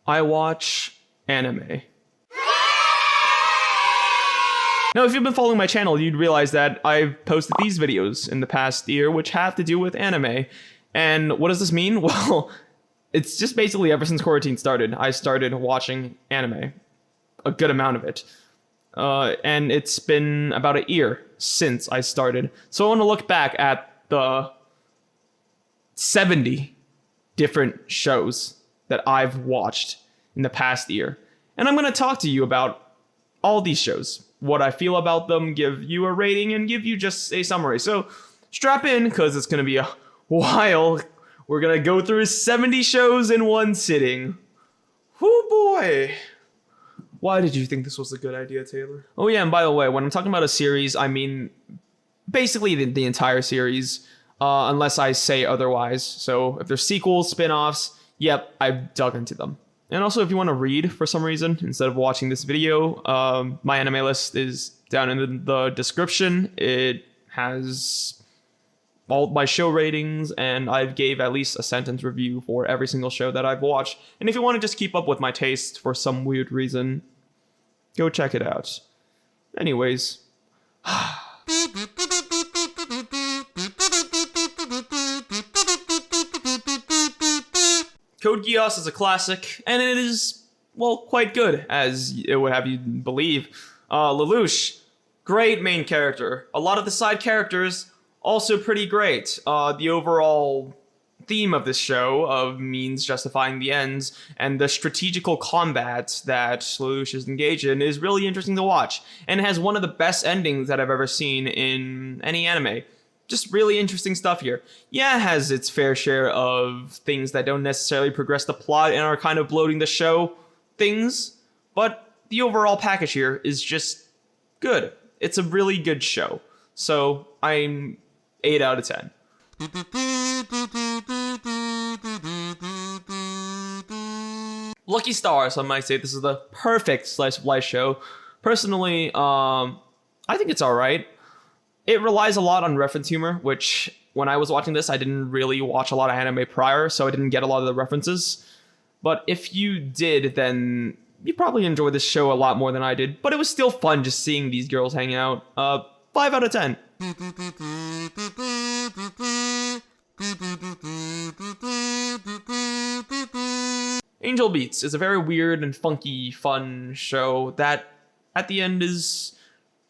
I watch anime. Now, if you've been following my channel, you'd realize that I've posted these videos in the past year, which have to do with anime. And what does this mean? Well, it's just basically ever since quarantine started, I started watching anime. A good amount of it. And it's been about a year since I started. So I want to look back at the 70 different shows that I've watched in the past year. And I'm going to talk to you about all these shows, what I feel about them, give you a rating, and give you just a summary. So strap in, because it's going to be a while. We're going to go through 70 shows in one sitting. Whoo boy. Why did you think this was a good idea, Taylor? Oh yeah, and by the way, when I'm talking about a series, I mean basically the entire series, unless I say otherwise. So if there's sequels, spin-offs, yep, I've dug into them. And also, if you want to read for some reason, instead of watching this video, my anime list is down in the description. It has all my show ratings, and I've gave at least a sentence review for every single show that I've watched. And if you want to just keep up with my taste for some weird reason, go check it out. Anyways. Code Geass is a classic, and it is, well, quite good, as it would have you believe. Lelouch, great main character. A lot of the side characters, also pretty great. The overall theme of this show of means justifying the ends, and the strategical combat that Lelouch is engaged in is really interesting to watch, and it has one of the best endings that I've ever seen in any anime. Just really interesting stuff here. Yeah, it has its fair share of things that don't necessarily progress the plot and are kind of bloating the show things, but the overall package here is just good. It's a really good show. So I'm 8 out of 10. Lucky Star, some might say this is the perfect slice of life show. Personally, I think it's alright. It relies a lot on reference humor, which when I was watching this, I didn't really watch a lot of anime prior, so I didn't get a lot of the references. But if you did, then you probably enjoyed this show a lot more than I did. But it was still fun just seeing these girls hang out. 5 out of 10. Angel Beats is a very weird and funky, fun show that at the end is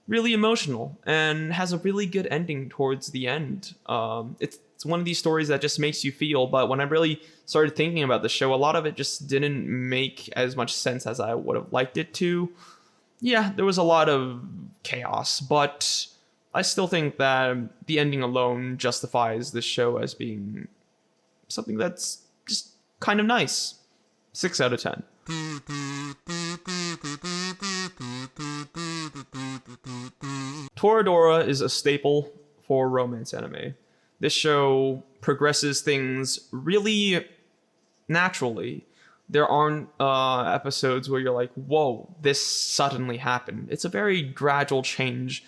really emotional and has a really good ending towards the end. It's one of these stories that just makes you feel, but when I really started thinking about the show, a lot of it just didn't make as much sense as I would have liked it to. Yeah, there was a lot of chaos, but I still think that the ending alone justifies this show as being something that's just kind of nice. 6 out of 10. Toradora is a staple for romance anime. This show progresses things really naturally. There aren't episodes where you're like, whoa, this suddenly happened. It's a very gradual change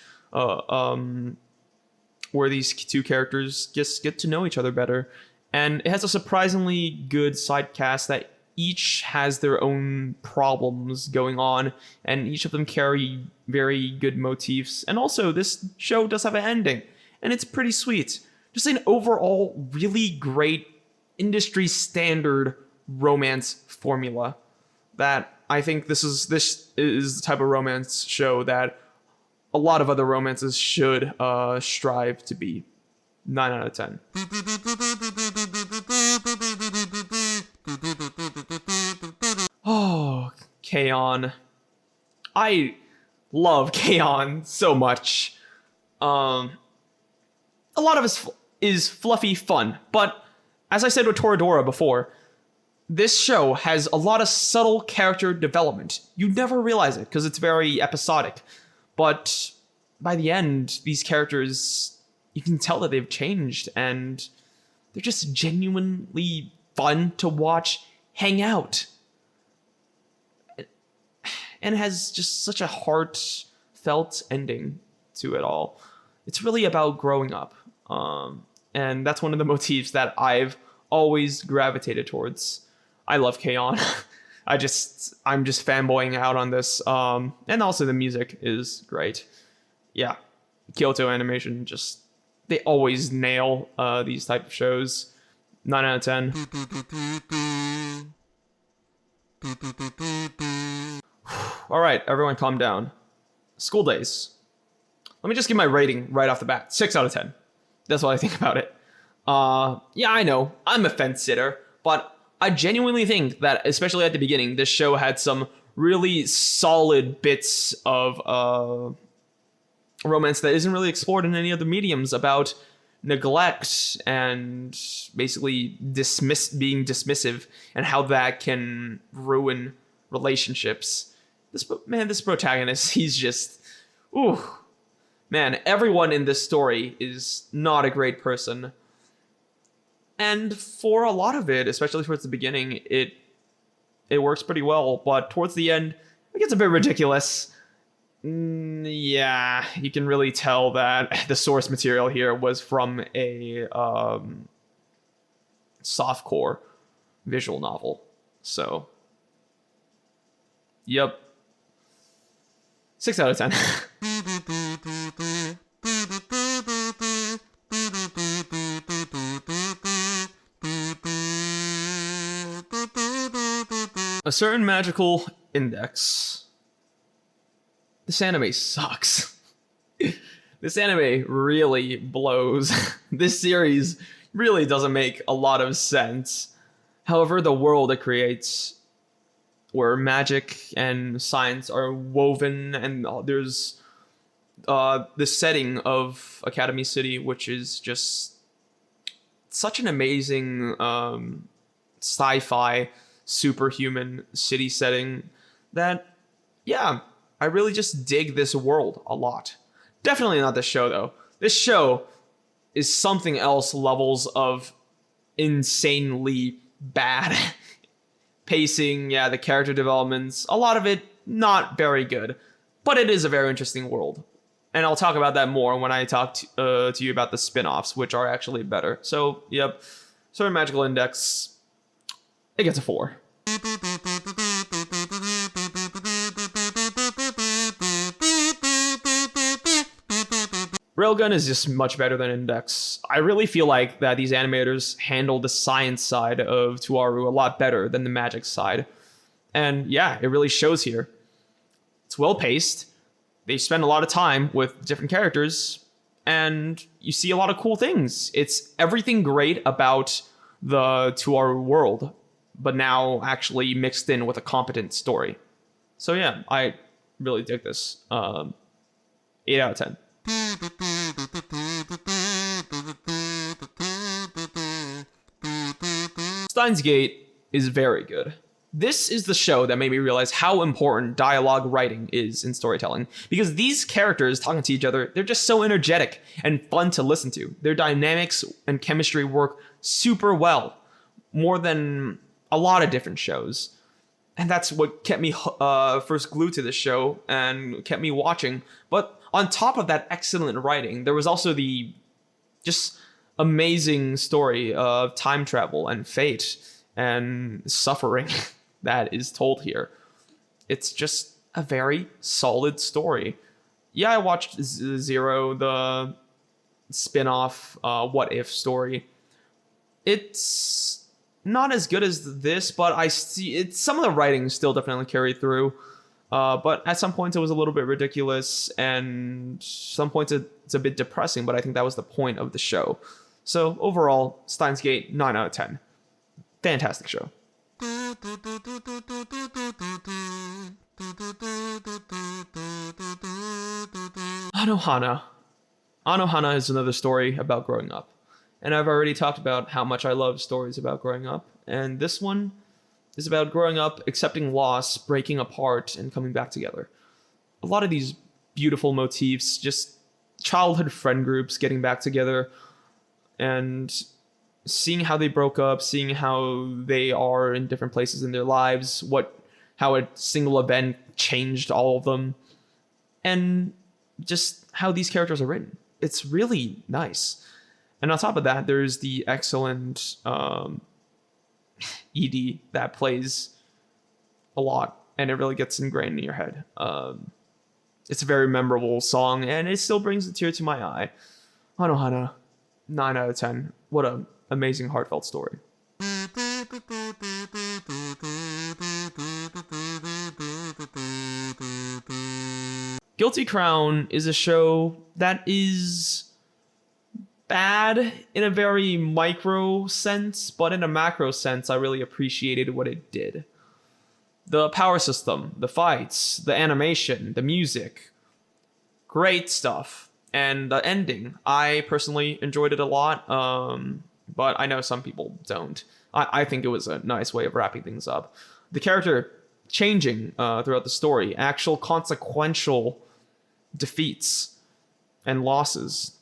where these two characters just get to know each other better. And it has a surprisingly good side cast that each has their own problems going on, and each of them carry very good motifs. And also, this show does have an ending, and it's pretty sweet. Just an overall really great industry standard romance formula that I think this is the type of romance show that a lot of other romances should strive to be. 9 out of 10. Oh, K-On! I love K-On! So much. A lot of it is fluffy fun, but as I said with Toradora before, this show has a lot of subtle character development. You never realize it because it's very episodic, but by the end, these characters, you can tell that they've changed, and they're just genuinely fun to watch hang out. And it has just such a heartfelt ending to it all. It's really about growing up. And that's one of the motifs that I've always gravitated towards. I love K-On! I'm just fanboying out on this. And also the music is great. Yeah, Kyoto Animation, just they always nail these type of shows. 9 out of 10. All right, everyone calm down. School Days. Let me just give my rating right off the bat. 6 out of 10. That's what I think about it. Yeah, I know, I'm a fence sitter, but I genuinely think that, especially at the beginning, this show had some really solid bits of romance that isn't really explored in any other mediums, about neglect and basically being dismissive, and how that can ruin relationships. This protagonist, he's just, ooh, man, everyone in this story is not a great person. And for a lot of it, especially towards the beginning, it works pretty well. But towards the end, it gets a bit ridiculous. Yeah, you can really tell that the source material here was from a softcore visual novel. So, yep. 6 out of 10. A certain magical index. This anime sucks. This anime really blows. This series really doesn't make a lot of sense. However, the world it creates, where magic and science are woven, and there's the setting of Academy City, which is just such an amazing sci-fi superhuman city setting that, yeah, I really just dig this world a lot. Definitely not this show, though. This show is something else levels of insanely bad. Pacing, yeah, the character developments, a lot of it not very good, but it is a very interesting world. And I'll talk about that more when I talk to you about the spin-offs, which are actually better. So, yep, Certain Magical Index, it gets a 4. Railgun is just much better than Index. I really feel like that these animators handle the science side of Tuaru a lot better than the magic side. And yeah, it really shows here. It's well paced. They spend a lot of time with different characters, and you see a lot of cool things. It's everything great about the Tuaru world, but now actually mixed in with a competent story. So yeah, I really dig this. 8 out of 10. Steins Gate is very good. This is the show that made me realize how important dialogue writing is in storytelling, because these characters talking to each other, they're just so energetic and fun to listen to. Their dynamics and chemistry work super well, more than a lot of different shows. And that's what kept me first glued to this show and kept me watching. But on top of that excellent writing, there was also the just amazing story of time travel and fate and suffering that is told here. It's just a very solid story. Yeah, I watched Zero, the spin-off What If story. It's not as good as this, but I see some of the writing still definitely carried through. But at some points it was a little bit ridiculous, and some points it's a bit depressing, but I think that was the point of the show. So overall, Steins Gate, 9 out of 10. Fantastic show. Anohana. Anohana is another story about growing up. And I've already talked about how much I love stories about growing up. And this one is about growing up, accepting loss, breaking apart, and coming back together. A lot of these beautiful motifs, just childhood friend groups getting back together, and seeing how they broke up, seeing how they are in different places in their lives, how a single event changed all of them, and just how these characters are written. It's really nice. And on top of that, there's the excellent ED that plays a lot, and it really gets ingrained in your head. It's a very memorable song, and it still brings a tear to my eye. Anohana, 9 out of 10. What an amazing, heartfelt story. Guilty Crown is a show that is bad in a very micro sense, but in a macro sense, I really appreciated what it did. The power system, the fights, the animation, the music, great stuff. And the ending, I personally enjoyed it a lot, but I know some people don't. I think it was a nice way of wrapping things up. The character changing throughout the story, actual consequential defeats and losses.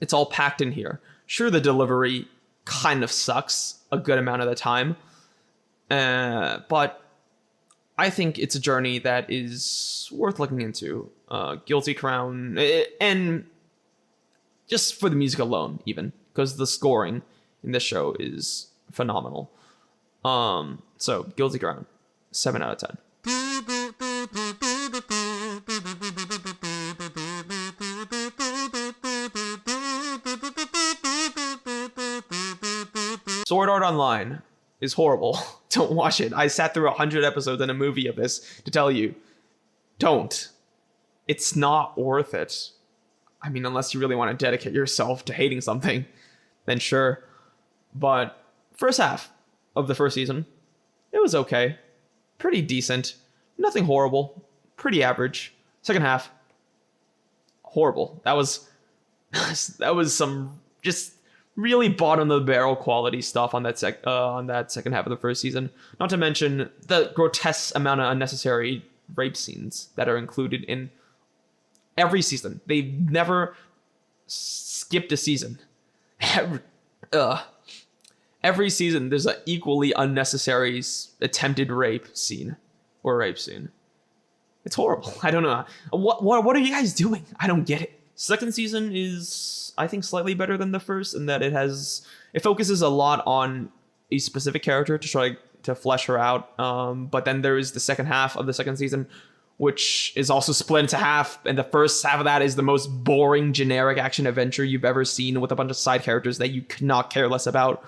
It's all packed in here. Sure, the delivery kind of sucks a good amount of the time, but I think it's a journey that is worth looking into. Guilty Crown, and just for the music alone, even, because the scoring in this show is phenomenal. So Guilty Crown, 7 out of 10. Sword Art Online is horrible. Don't watch it. I sat through 100 episodes and a movie of this to tell you, don't. It's not worth it. I mean, unless you really want to dedicate yourself to hating something, then sure. But first half of the first season, it was okay. Pretty decent. Nothing horrible. Pretty average. Second half, horrible. That was some just really bottom of the barrel quality stuff on that second half of the first season. Not to mention the grotesque amount of unnecessary rape scenes that are included in every season. They've never skipped a season. Every season there's an equally unnecessary attempted rape scene or rape scene. It's horrible. I don't know. What are you guys doing? I don't get it. Second season is, I think, slightly better than the first in that it focuses a lot on a specific character to try to flesh her out. But then there is the second half of the second season, which is also split into half. And the first half of that is the most boring, generic action adventure you've ever seen with a bunch of side characters that you could not care less about.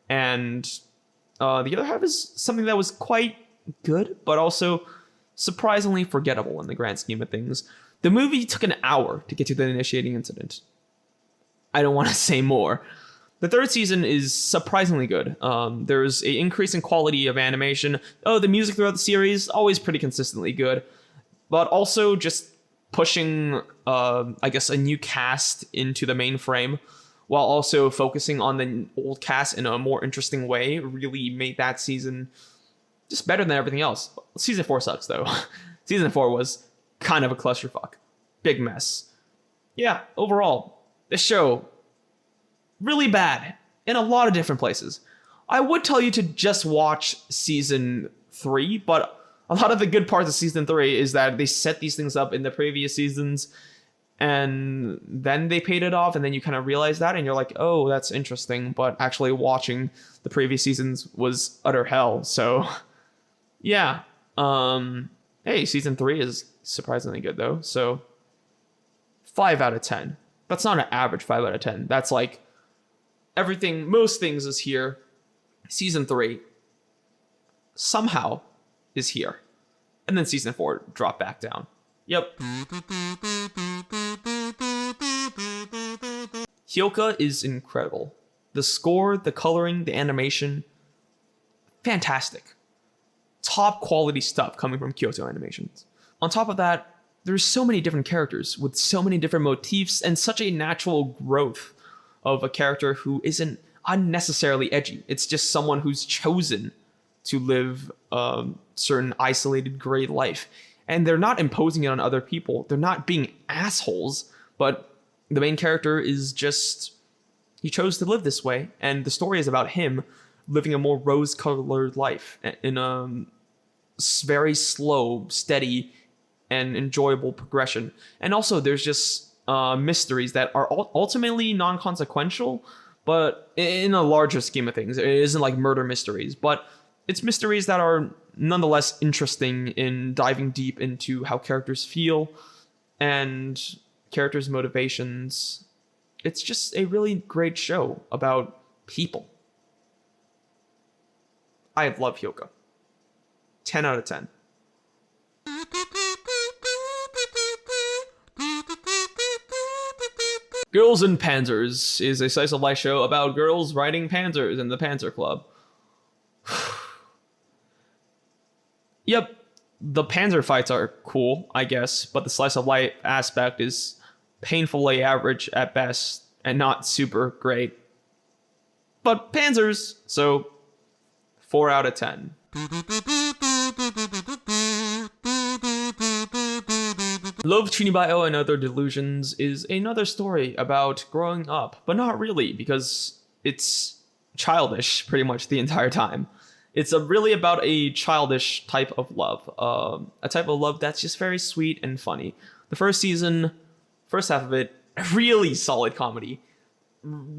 And the other half is something that was quite good, but also surprisingly forgettable in the grand scheme of things. The movie took an hour to get to the initiating incident. I don't want to say more. The third season is surprisingly good. There's an increase in quality of animation. The music throughout the series, always pretty consistently good. But also just pushing, I guess, a new cast into the main frame, while also focusing on the old cast in a more interesting way, really made that season just better than everything else. Season 4 sucks, though. Season 4 was kind of a clusterfuck. Big mess. Yeah, overall, this show, really bad in a lot of different places. I would tell you to just watch season 3, but a lot of the good parts of season 3 is that they set these things up in the previous seasons, and then they paid it off, and then you kind of realize that, and you're like, oh, that's interesting, but actually watching the previous seasons was utter hell, so yeah. Hey, season 3 is surprisingly good, though, so 5 out of 10. That's not an average 5 out of 10. That's like everything, most things is here. Season 3 somehow is here. And then season 4 dropped back down. Yep. Hyouka is incredible. The score, the coloring, the animation, fantastic. Top quality stuff coming from Kyoto Animations. On top of that, there's so many different characters with so many different motifs and such a natural growth of a character who isn't unnecessarily edgy. It's just someone who's chosen to live a certain isolated gray life. And they're not imposing it on other people. They're not being assholes, but the main character is just, he chose to live this way. And the story is about him living a more rose-colored life in a very slow, steady, and enjoyable progression. And also there's just mysteries that are ultimately non-consequential, but in a larger scheme of things, it isn't like murder mysteries, but it's mysteries that are nonetheless interesting in diving deep into how characters feel and characters' motivations. It's just a really great show about people. I love Hyouka. 10 out of 10. Girls in Panzers is a slice of life show about girls riding Panzers in the Panzer Club. Yep, the Panzer fights are cool, I guess, but the slice of life aspect is painfully average at best and not super great. But Panzers, so 4 out of 10. Love Chunibyo and Other Delusions is another story about growing up, but not really, because it's childish pretty much the entire time. It's really about a childish type of love, a type of love that's just very sweet and funny. The first season, first half of it, really solid comedy.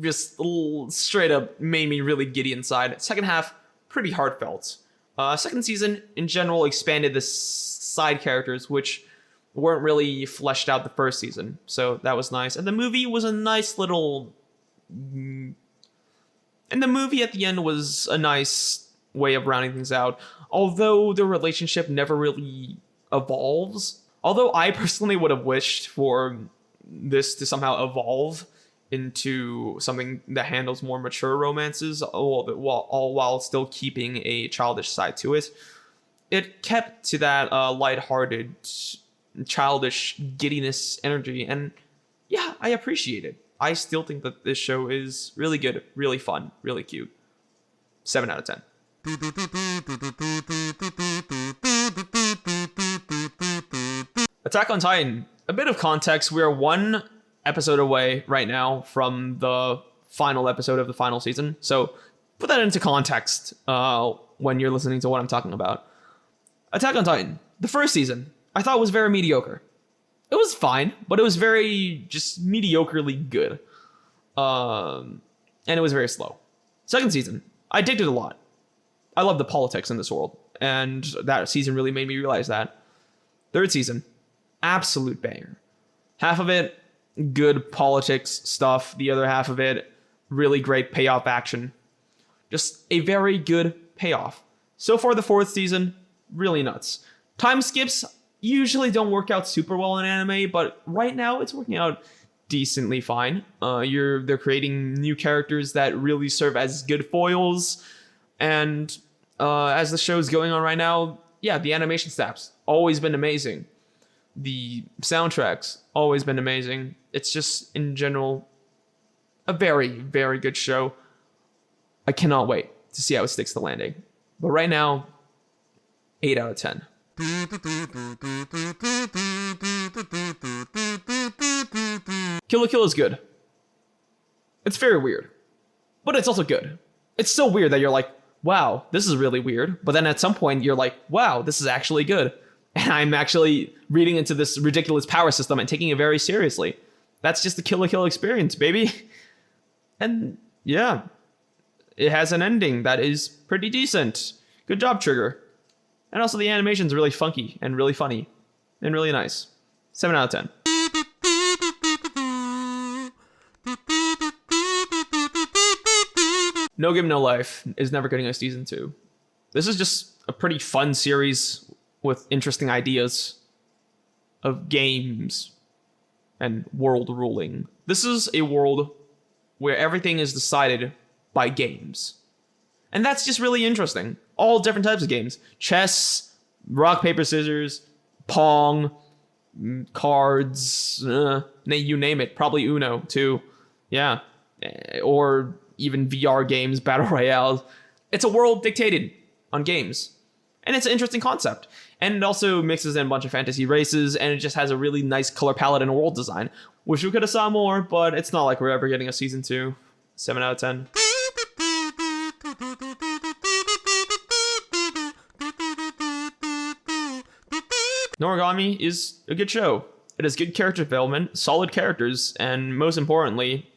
Just straight up made me really giddy inside. Second half, pretty heartfelt. Second season, in general, expanded the side characters, which weren't really fleshed out the first season, so that was nice. And the movie was a nice little... And the movie at the end was a nice way of rounding things out, although the relationship never really evolves. Although I personally would have wished for this to somehow evolve into something that handles more mature romances, all while still keeping a childish side to it. It kept to that lighthearted, childish giddiness energy, and yeah, I appreciate it. I still think that this show is really good, really fun, really cute. 7 out of 10. Attack on Titan. A bit of context, we are one episode away right now from the final episode of the final season, so put that into context when you're listening to what I'm talking about. Attack on Titan. The first season, I thought was very mediocre. It was fine, but it was very just mediocrely good. And it was very slow. Second season, I digged it a lot. I love the politics in this world, and that season really made me realize that. Third season, absolute banger. Half of it, good politics stuff. The other half of it, really great payoff action. Just a very good payoff. So far, the fourth season, really nuts. Time skips usually don't work out super well in anime, but right now it's working out decently fine. They're creating new characters that really serve as good foils, and as the show's going on right now, yeah, the animation staff's always been amazing. The soundtrack's always been amazing. It's just, in general, a very, very good show. I cannot wait to see how it sticks the landing. But right now, 8 out of 10. Kill la Kill is good. It's very weird, but it's also good. It's so weird that you're like, wow, this is really weird. But then at some point you're like, wow, this is actually good. And I'm actually reading into this ridiculous power system and taking it very seriously. That's just the Kill la Kill experience, baby. And yeah, it has an ending that is pretty decent. Good job, Trigger. And also the animation's really funky and really funny and really nice. 7 out of 10. No Game No Life is never getting a season 2. This is just a pretty fun series with interesting ideas of games and world ruling. This is a world where everything is decided by games. And that's just really interesting. All different types of games. Chess, rock, paper, scissors, Pong, cards, you name it. Probably Uno, too. Yeah. Or even VR games, battle royales. It's a world dictated on games. And it's an interesting concept. And it also mixes in a bunch of fantasy races, and it just has a really nice color palette and world design. Wish we could have saw more, but it's not like we're ever getting a season 2. 7 out of 10. Noragami is a good show. It has good character development, solid characters, and most importantly,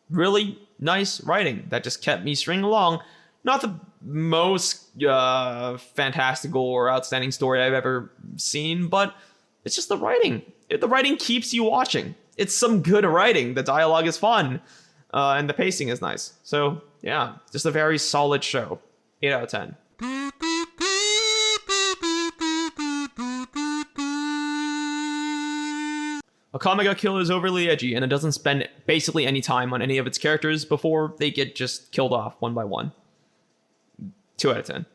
really nice writing that just kept me stringing along. Not the most fantastical or outstanding story I've ever seen, but it's just the writing. The writing keeps you watching. It's some good writing. The dialogue is fun, and the pacing is nice. So yeah, just a very solid show. 8 out of 10. Akame ga Kill is overly edgy, and it doesn't spend basically any time on any of its characters before they get just killed off one by one. 2 out of 10.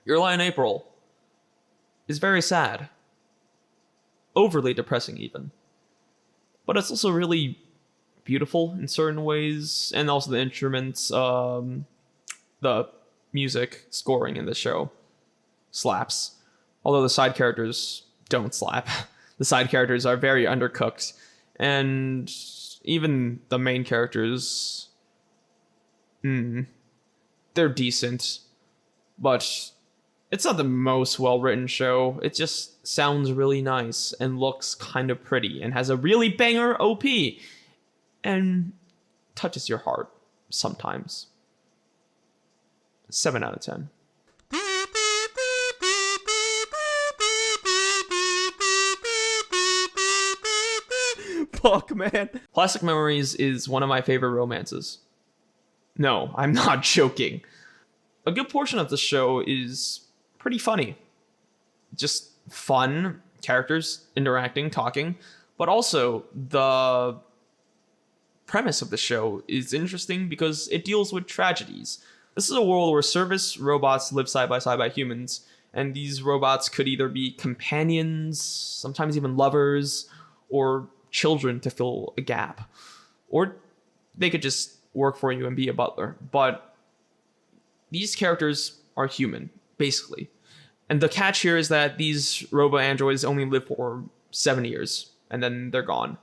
Your Lie in April is very sad. Overly depressing, even. But it's also really beautiful in certain ways, and also the instruments, the music scoring in the show slaps. Although the side characters don't slap. The side characters are very undercooked, and even the main characters, they're decent, but it's not the most well-written show. It just sounds really nice and looks kind of pretty and has a really banger OP and touches your heart sometimes. 7 out of 10. Fuck, man. Plastic Memories is one of my favorite romances. No, I'm not joking. A good portion of the show is pretty funny. Just fun characters interacting, talking, but also the premise of the show is interesting because it deals with tragedies. This is a world where service robots live side by humans, and these robots could either be companions, sometimes even lovers, or children to fill a gap. Or they could just work for you and be a butler. But these characters are human, basically. And the catch here is that these robo-androids only live for 7 years, and then they're gone.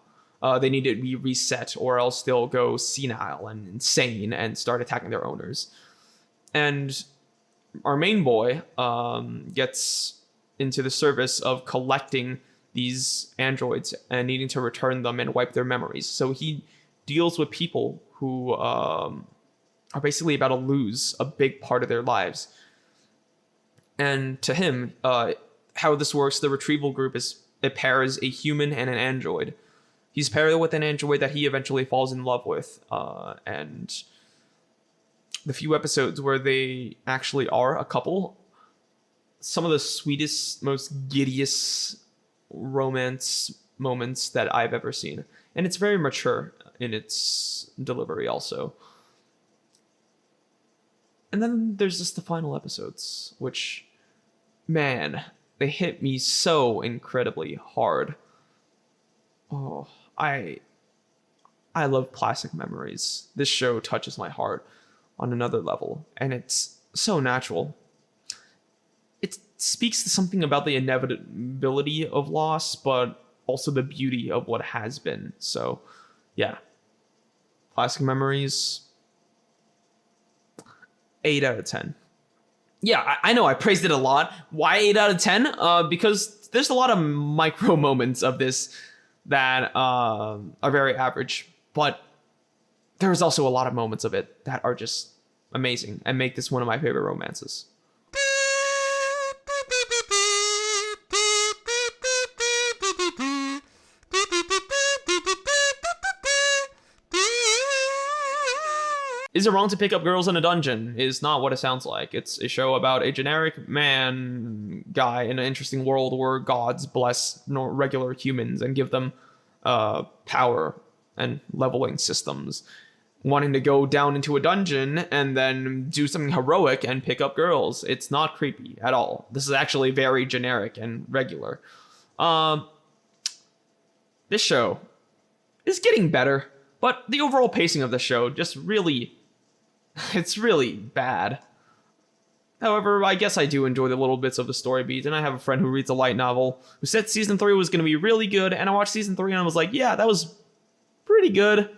They need to be reset, or else they'll go senile and insane and start attacking their owners. And our main boy gets into the service of collecting these androids and needing to return them and wipe their memories. So he deals with people who are basically about to lose a big part of their lives. And to him, how this works, the retrieval group it pairs a human and an android. He's paired with an android that he eventually falls in love with. And the few episodes where they actually are a couple, some of the sweetest, most giddiest romance moments that I've ever seen. And it's very mature in its delivery also. And then there's just the final episodes, which, man, they hit me so incredibly hard. Oh, I love Plastic Memories. This show touches my heart on another level, and it's so natural. It speaks to something about the inevitability of loss, but also the beauty of what has been. So, yeah. Plastic Memories, 8 out of 10. Yeah, I know I praised it a lot. Why 8 out of 10? Because there's a lot of micro moments of this that are very average, but there's also a lot of moments of it that are just amazing and make this one of my favorite romances. Is It Wrong to Pick Up Girls in a Dungeon? Is not what it sounds like. It's a show about a generic man guy in an interesting world where gods bless regular humans and give them power and leveling systems, wanting to go down into a dungeon and then do something heroic and pick up girls. It's not creepy at all. This is actually very generic and regular. This show is getting better, but the overall pacing of the show just really... it's really bad. However, I guess I do enjoy the little bits of the story beats, and I have a friend who reads a light novel who said season 3 was going to be really good, and I watched season 3 and I was like, yeah, that was pretty good,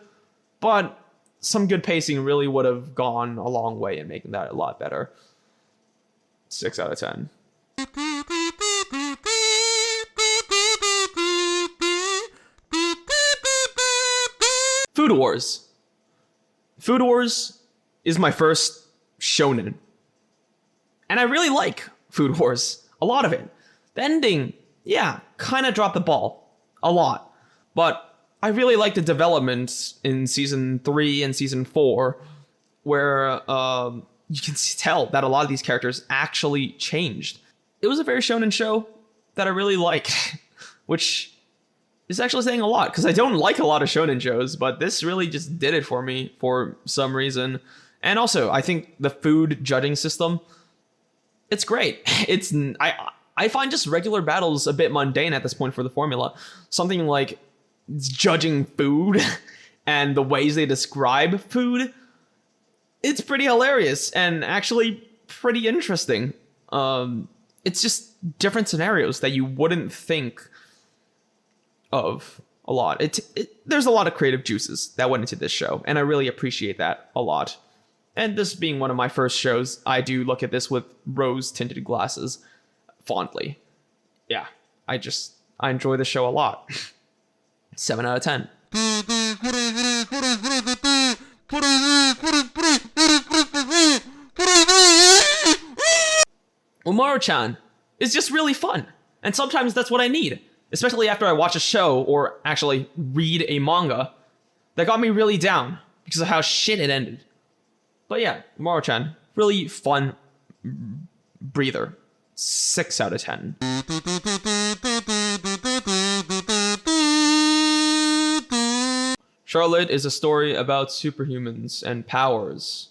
but some good pacing really would have gone a long way in making that a lot better. 6 out of 10. Food Wars. Food Wars is my first shonen. And I really like Food Wars. A lot of it. The ending, yeah, kind of dropped the ball. A lot. But I really like the development in season 3 and season 4, where you can tell that a lot of these characters actually changed. It was a very shonen show that I really liked, which is actually saying a lot, because I don't like a lot of shonen shows, but this really just did it for me for some reason. And also, I think the food judging system, it's great. I find just regular battles a bit mundane at this point for the formula. Something like judging food and the ways they describe food, it's pretty hilarious and actually pretty interesting. It's just different scenarios that you wouldn't think of a lot. There's a lot of creative juices that went into this show, and I really appreciate that a lot. And this being one of my first shows, I do look at this with rose-tinted glasses fondly. Yeah, I enjoy the show a lot. 7 out of 10. Umaru-chan is just really fun, and sometimes that's what I need, especially after I watch a show or actually read a manga that got me really down because of how shit it ended. But yeah, Umaru-chan, really fun breather. 6 out of 10. Charlotte is a story about superhumans and powers,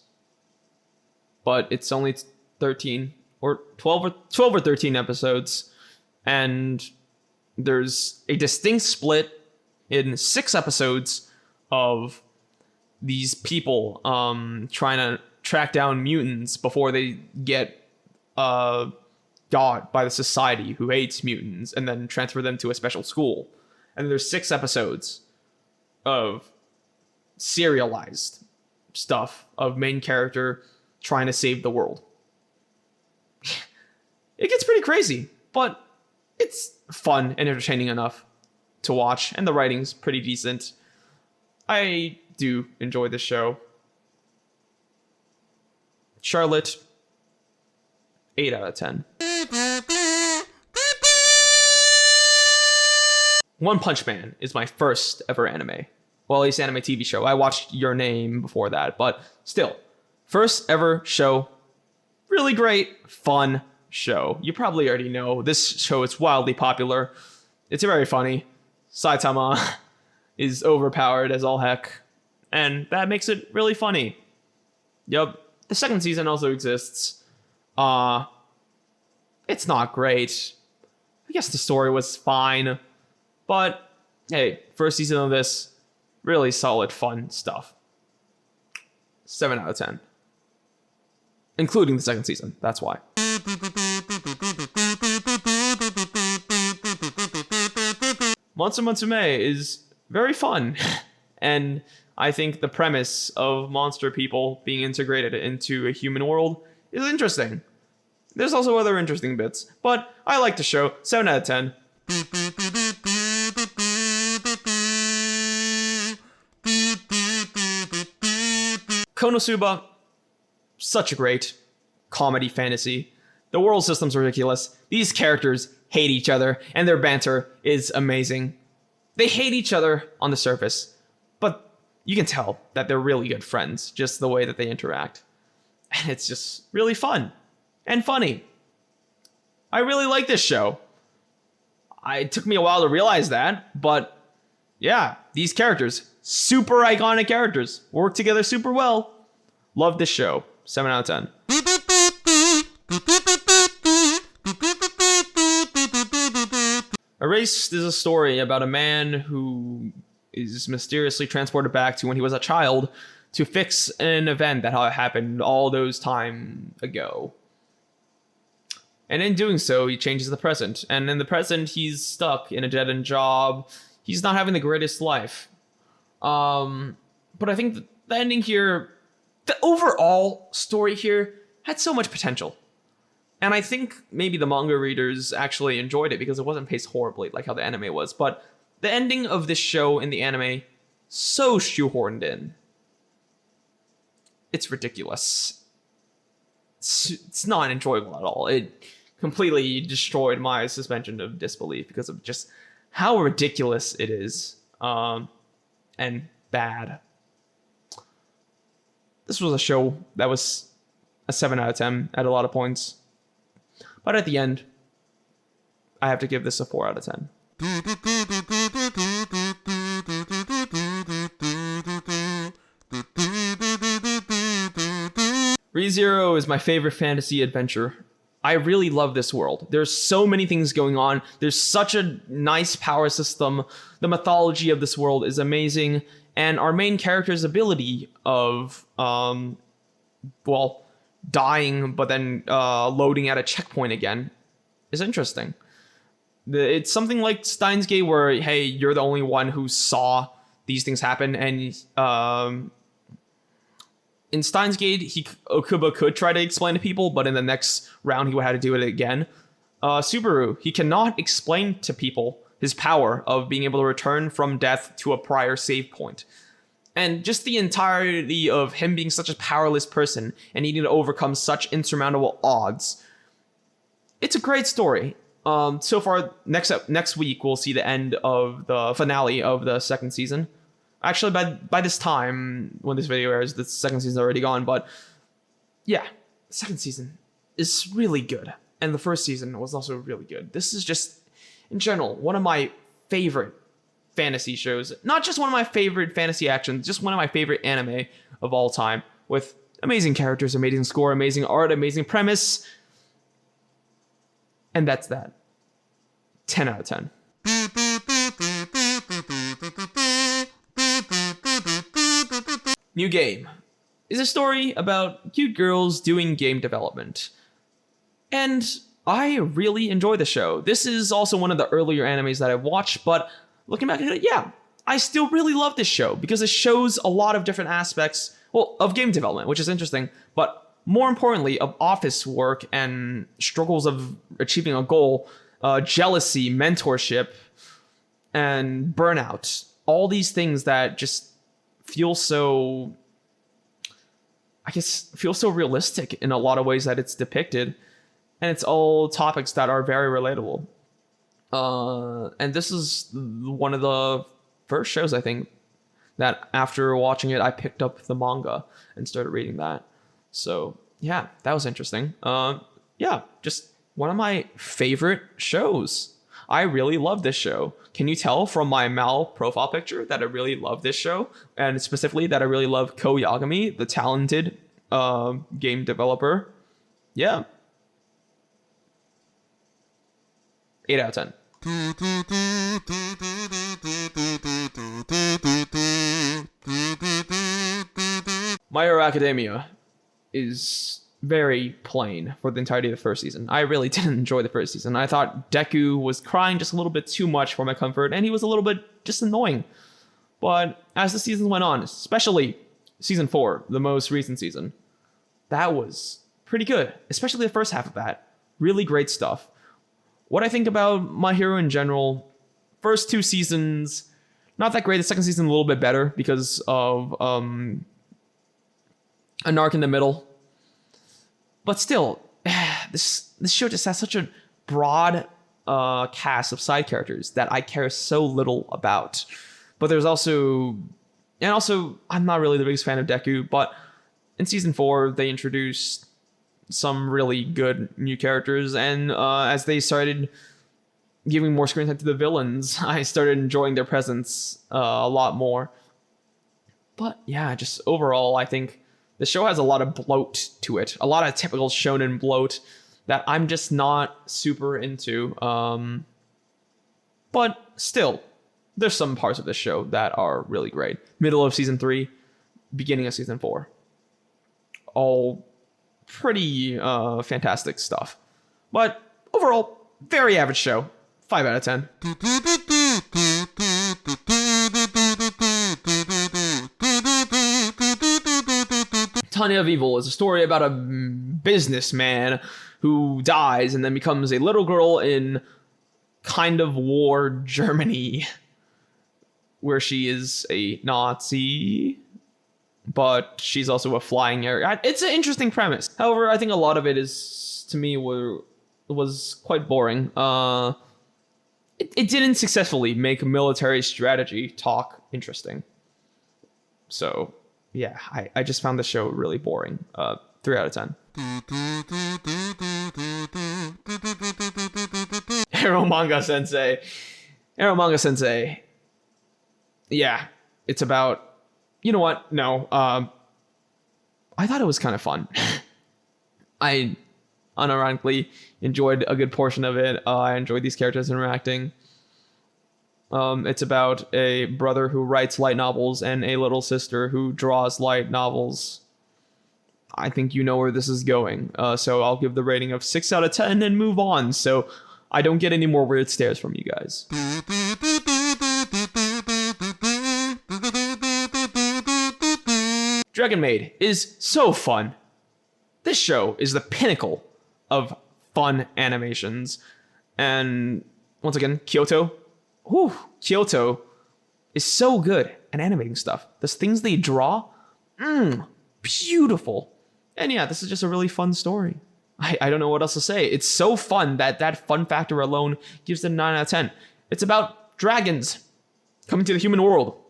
but it's only 13 or 12 or 13 episodes, and there's a distinct split in 6 episodes of these people trying to track down mutants before they get got by the society who hates mutants and then transfer them to a special school. And there's 6 episodes of serialized stuff of main character trying to save the world. It gets pretty crazy, but it's fun and entertaining enough to watch, and the writing's pretty decent. I do enjoy the show. Charlotte, 8 out of 10. One Punch Man is my first ever anime. Well, at least anime TV show. I watched Your Name before that, but still. First ever show. Really great, fun show. You probably already know this show is wildly popular. It's very funny. Saitama is overpowered as all heck, and that makes it really funny. Yup. The second season also exists. It's not great. I guess the story was fine, but hey, first season of this, really solid, fun stuff. 7 out of 10. Including the second season, that's why. Musume is very fun, and I think the premise of monster people being integrated into a human world is interesting. There's also other interesting bits, but I like the show. 7 out of 10. Konosuba, such a great comedy fantasy. The world system's ridiculous. These characters hate each other, and their banter is amazing. They hate each other on the surface, but you can tell that they're really good friends, just the way that they interact. And it's just really fun and funny. I really like this show. It took me a while to realize that, but yeah, these characters, super iconic characters, work together super well. Love this show. 7 out of 10. Erased is a story about a man who is mysteriously transported back to when he was a child to fix an event that happened all those time ago. And in doing so, he changes the present. And in the present, he's stuck in a dead-end job. He's not having the greatest life. But I think the ending here, the overall story here, had so much potential. And I think maybe the manga readers actually enjoyed it because it wasn't paced horribly like how the anime was. But the ending of this show in the anime so shoehorned in. It's ridiculous. It's not enjoyable at all. It completely destroyed my suspension of disbelief because of just how ridiculous it is, and bad. This was a show that was a 7 out of 10 at a lot of points. But at the end, I have to give this a 4 out of 10. ReZero is my favorite fantasy adventure. I really love this world. There's so many things going on. There's such a nice power system. The mythology of this world is amazing. And our main character's ability of, dying, but then loading at a checkpoint again is interesting. It's something like Steins Gate where, hey, you're the only one who saw these things happen. And in Steins Gate, Okubo could try to explain to people, but in the next round, he would have to do it again. Subaru, he cannot explain to people his power of being able to return from death to a prior save point. And just the entirety of him being such a powerless person and needing to overcome such insurmountable odds. It's a great story. So far, next week, we'll see the end of the finale of the second season. Actually, by this time, when this video airs, the second season's already gone. But yeah, the second season is really good. And the first season was also really good. This is just, in general, one of my favorite fantasy shows. Not just one of my favorite fantasy actions, just one of my favorite anime of all time. With amazing characters, amazing score, amazing art, amazing premise. And that's that. 10 out of 10. New Game is a story about cute girls doing game development. And I really enjoy the show. This is also one of the earlier animes that I've watched, but looking back at it, yeah, I still really love this show because it shows a lot of different aspects, of game development, which is interesting, but more importantly, of office work and struggles of achieving a goal, jealousy, mentorship, and burnout. All these things that just feel so realistic in a lot of ways that it's depicted. And it's all topics that are very relatable. And this is one of the first shows, I think, that after watching it, I picked up the manga and started reading that. So yeah, that was interesting. Yeah, just one of my favorite shows. I really love this show. Can you tell from my Mal profile picture that I really love this show? And specifically that I really love Ko Yagami, the talented game developer. Yeah. 8 out of 10. My Hero Academia is very plain for the entirety of the first season. I really didn't enjoy the first season. I thought Deku was crying just a little bit too much for my comfort, and he was a little bit just annoying. But as the season went on, especially season 4, the most recent season, that was pretty good, especially the first half of that. Really great stuff. What I think about My Hero in general, first 2 seasons, not that great. The second season a little bit better because of an arc in the middle. But still, this show just has such a broad cast of side characters that I care so little about. But there's also, I'm not really the biggest fan of Deku, but in season 4, they introduced some really good new characters, and as they started giving more screen time to the villains, I started enjoying their presence a lot more. But yeah, just overall, I think the show has a lot of bloat to it, a lot of typical shonen bloat that I'm just not super into. But still, there's some parts of this show that are really great. Middle of season 3, beginning of season 4, all pretty fantastic stuff. But overall, very average show. 5 out of 10. Tanya of Evil is a story about a businessman who dies and then becomes a little girl in kind of war Germany. where she is a Nazi, but she's also a flying air. It's an interesting premise. However, I think a lot of it is, to me, was quite boring. It didn't successfully make military strategy talk interesting. So, yeah, I just found the show really boring. 3 out of 10. Eromanga Sensei. Eromanga Sensei. Yeah, it's about... You know what? No. I thought it was kind of fun. I unironically enjoyed a good portion of it. I enjoyed these characters interacting. It's about a brother who writes light novels and a little sister who draws light novels. I think you know where this is going. So I'll give the rating of 6 out of 10 and move on, so I don't get any more weird stares from you guys. Dragon Maid is so fun. This show is the pinnacle of fun animations. And once again, Kyoto. Whew, Kyoto is so good at animating stuff. The things they draw, beautiful. And yeah, this is just a really fun story. I don't know what else to say. It's so fun that fun factor alone gives it a 9 out of 10. It's about dragons coming to the human world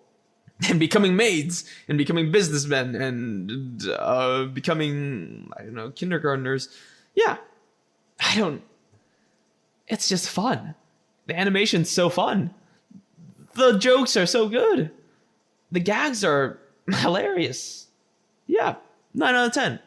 and becoming maids and becoming businessmen and becoming, I don't know, kindergartners. Yeah, it's just fun. The animation's so fun. The jokes are so good. The gags are hilarious. Yeah, 9 out of 10.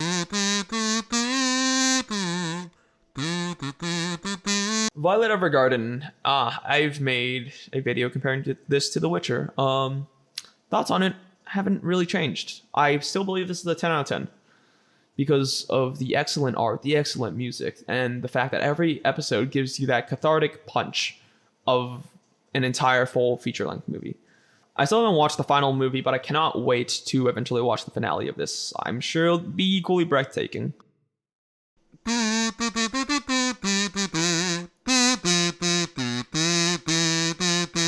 Violet Evergarden. I've made a video comparing this to The Witcher. Thoughts on it haven't really changed. I still believe this is a 10 out of 10 because of the excellent art, the excellent music, and the fact that every episode gives you that cathartic punch of an entire full feature-length movie. I still haven't watched the final movie, but I cannot wait to eventually watch the finale of this. I'm sure it'll be equally breathtaking.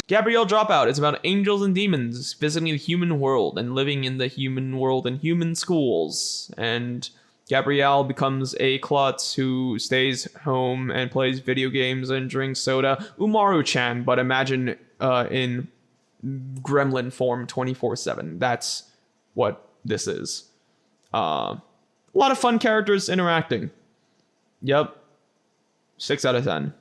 Gabriel Dropout is about angels and demons visiting the human world and living in the human world in human schools. And Gabrielle becomes a klutz who stays home and plays video games and drinks soda. Umaru-chan, but imagine in gremlin form 24/7. That's what this is. A lot of fun characters interacting. Yep. 6 out of 10.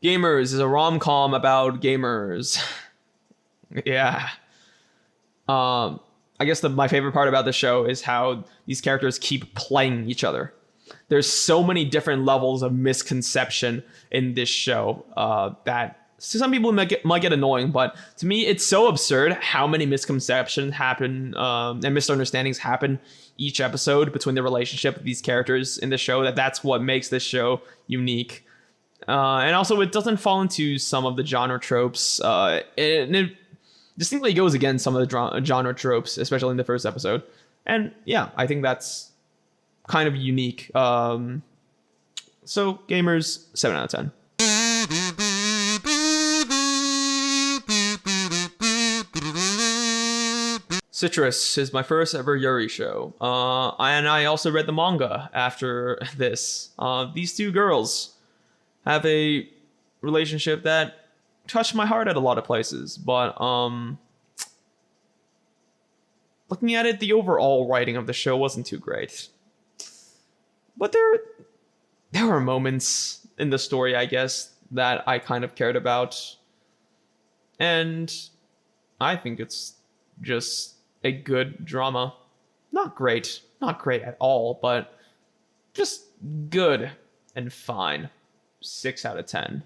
Gamers is a rom-com about gamers. Yeah. I guess my favorite part about the show is how these characters keep playing each other. There's so many different levels of misconception in this show that some people might get annoying, but to me, it's so absurd how many misconceptions happen and misunderstandings happen each episode between the relationship of these characters in the show that's what makes this show unique. And also, it doesn't fall into some of the genre tropes. It distinctly goes against some of the genre tropes, especially in the first episode. And yeah, I think that's kind of unique. So, Gamers, 7 out of 10. Citrus is my first ever Yuri show. And I also read the manga after this. These two girls have a relationship that touched my heart at a lot of places, but looking at it, the overall writing of the show wasn't too great. But there were moments in the story, I guess, that I kind of cared about. And I think it's just a good drama. Not great at all, but just good and fine. 6 out of 10.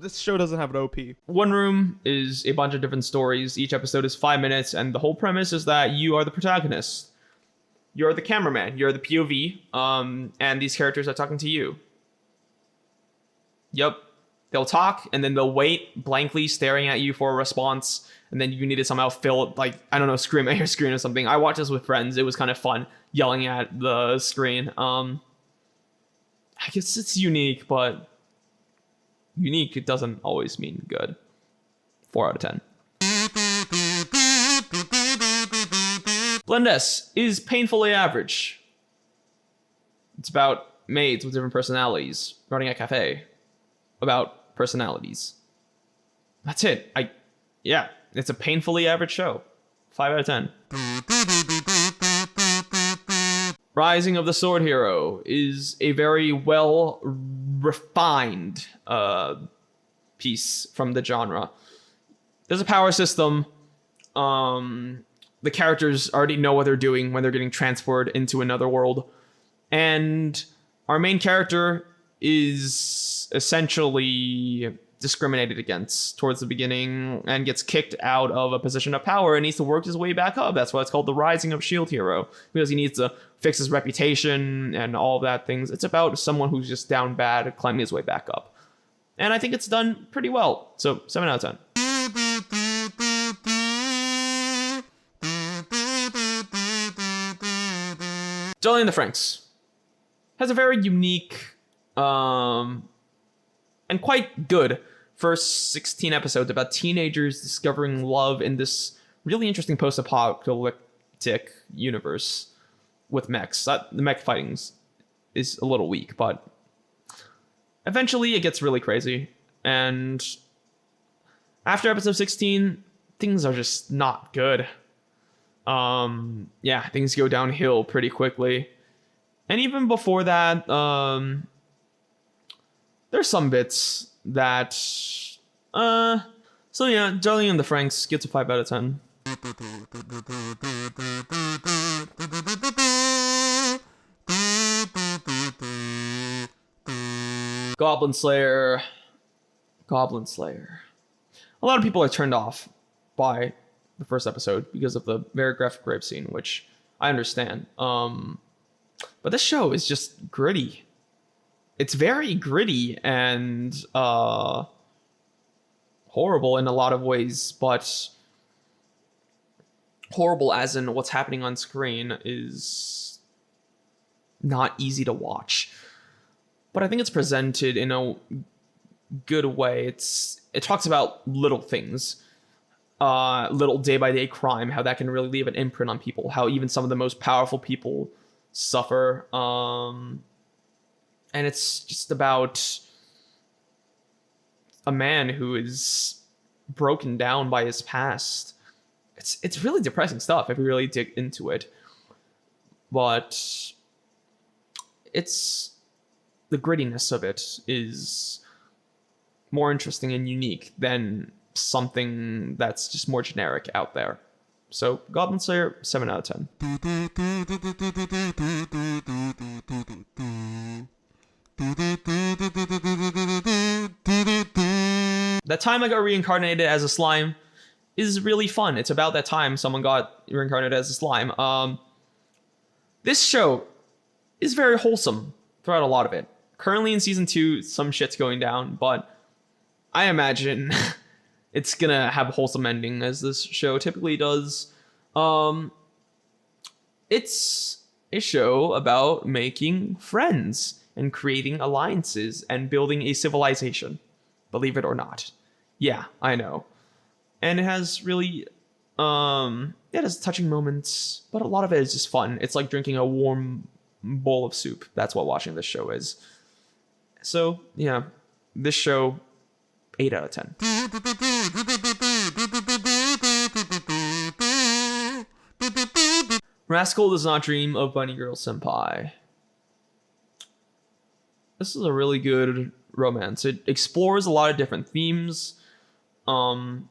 This show doesn't have an OP. One Room is a bunch of different stories. Each episode is 5 minutes, and the whole premise is that you are the protagonist. You're the cameraman. You're the POV, and these characters are talking to you. Yep. they'll talk and then they'll wait blankly staring at you for a response, and then you need to somehow fill it, like, I don't know, scream at your screen or something. I watched this with friends. It was kind of fun yelling at the screen. I guess it's unique, but unique, it doesn't always mean good. 4 out of 10. Blend S is painfully average. It's about maids with different personalities running a cafe. About personalities. That's it. Yeah, it's a painfully average show. 5 out of 10. Rising of the Sword Hero is a very well refined piece from the genre. There's a power system. The characters already know what they're doing when they're getting transported into another world. And our main character is essentially discriminated against towards the beginning and gets kicked out of a position of power and needs to work his way back up. That's why it's called the Rising of Shield Hero, because he needs to fix his reputation and all of that things. It's about someone who's just down bad climbing his way back up. And I think it's done pretty well. So 7 out of 10. Jolly and the Franxx has a very unique and quite good first 16 episodes about teenagers discovering love in this really interesting post-apocalyptic universe with mechs. The mech fighting is a little weak, but eventually it gets really crazy. And after episode 16, things are just not good. Yeah, things go downhill pretty quickly. And even before that, there's some bits that, so yeah, Jolly and the Franxx gets a 5 out of 10. Goblin Slayer. Goblin Slayer. A lot of people are turned off by the first episode because of the very graphic rape scene, which I understand. But this show is just gritty. It's very gritty and horrible in a lot of ways, but horrible as in what's happening on screen is not easy to watch. But I think it's presented in a good way. It talks about little things, little day-by-day crime, how that can really leave an imprint on people, how even some of the most powerful people suffer. And it's just about a man who is broken down by his past. It's really depressing stuff if you really dig into it. But it's the grittiness of it is more interesting and unique than something that's just more generic out there. So Goblin Slayer, 7 out of 10. That time I got reincarnated as a slime is really fun. It's about that time someone got reincarnated as a slime. This show is very wholesome throughout a lot of it. Currently in season 2, some shit's going down, but I imagine it's gonna have a wholesome ending, as this show typically does. It's a show about making friends and creating alliances and building a civilization. Believe it or not. Yeah, I know. And it has really, it has touching moments, but a lot of it is just fun. It's like drinking a warm bowl of soup. That's what watching this show is. So, yeah, this show, 8 out of 10. Rascal Does Not Dream of Bunny Girl Senpai. This is a really good romance. It explores a lot of different themes. And